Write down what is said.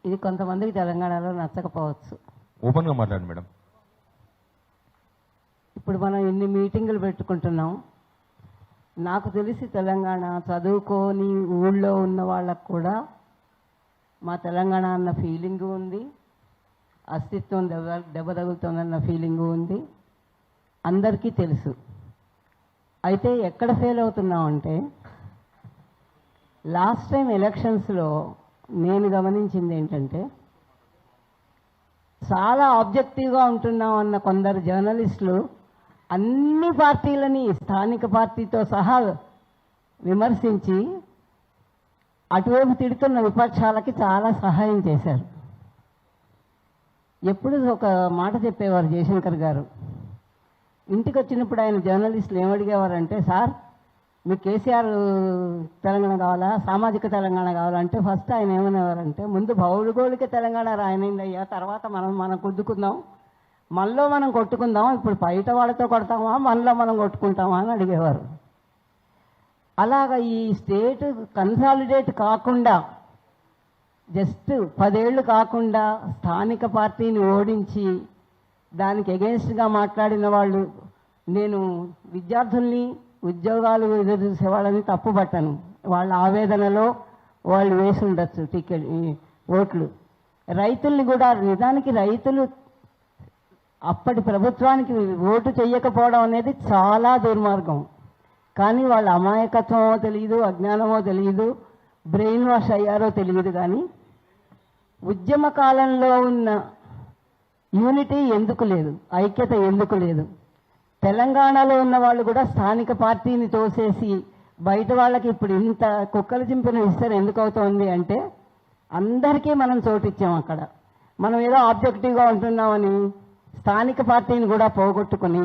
ఇది కొంతమందికి తెలంగాణలో నచ్చకపోవచ్చు. ఓపెన్గా మాట్లాడండి మేడం. ఇప్పుడు మనం ఇన్ని మీటింగులు పెట్టుకుంటున్నాం. నాకు తెలిసి తెలంగాణ చదువుకోని ఊళ్ళో ఉన్న వాళ్ళకు కూడా మా తెలంగాణ అన్న ఫీలింగు ఉంది, అస్తిత్వం దెబ్బతగులుతుందన్న ఫీలింగు ఉంది, అందరికీ తెలుసు. అయితే ఎక్కడ ఫెయిల్ అవుతున్నామంటే, లాస్ట్ టైం ఎలక్షన్స్లో నేను గమనించింది ఏంటంటే, చాలా ఆబ్జెక్టివ్గా ఉంటున్నాం అన్న కొందరు జర్నలిస్టులు అన్ని పార్టీలని స్థానిక పార్టీతో సహా విమర్శించి అటువైపు తిడుతున్న విపక్షాలకి చాలా సహాయం చేశారు. ఎప్పుడు ఒక మాట చెప్పేవారు జయశంకర్ గారు. ఇంటికి వచ్చినప్పుడు ఆయన జర్నలిస్టులు ఏమడిగేవారంటే, సార్ మీకు కేసీఆర్ తెలంగాణ కావాలా, సామాజిక తెలంగాణ కావాలంటే ఫస్ట్ ఆయన ఏమనేవారంటే, ముందు భౌగోళిక తెలంగాణ రాయనండి అయ్యా, తర్వాత మనం కుద్దుకుందాం, మనలో మనం కొట్టుకుందాం, ఇప్పుడు బయట వాళ్ళతో కొడతామా మనలో మనం కొట్టుకుంటామా అని అడిగేవారు. అలాగా ఈ స్టేట్ కన్సాలిడేట్ కాకుండా, జస్ట్ 10 ఏళ్ళు కాకుండా స్థానిక పార్టీని ఓడించి దానికి ఎగెన్స్ట్గా మాట్లాడిన వాళ్ళు, నేను విద్యార్థుల్ని ఉద్యోగాలు ఎదురు చూసేవాళ్ళని తప్పు పట్టను. వాళ్ళ ఆవేదనలో వాళ్ళు వేసి ఉండొచ్చు ఓట్లు. రైతుల్ని కూడా, నిజానికి రైతులు అప్పటి ప్రభుత్వానికి ఓటు చెయ్యకపోవడం అనేది చాలా దుర్మార్గం. కానీ వాళ్ళ అమాయకత్వమో తెలియదు, అజ్ఞానమో తెలియదు, బ్రెయిన్ వాష్ అయ్యారో తెలియదు. కానీ ఉద్యమ కాలంలో ఉన్న యూనిటీ ఎందుకు లేదు, ఐక్యత ఎందుకు లేదు? తెలంగాణలో ఉన్న వాళ్ళు కూడా స్థానిక పార్టీని తోసేసి బయట వాళ్ళకి ఇప్పుడు ఇంత కుక్కలు చింపిన విస్తర ఎందుకు అవుతోంది అంటే, అందరికీ మనం చోటిచ్చాం. అక్కడ మనం ఏదో ఆబ్జెక్టివ్గా ఉంటున్నామని స్థానిక పార్టీని కూడా పోగొట్టుకొని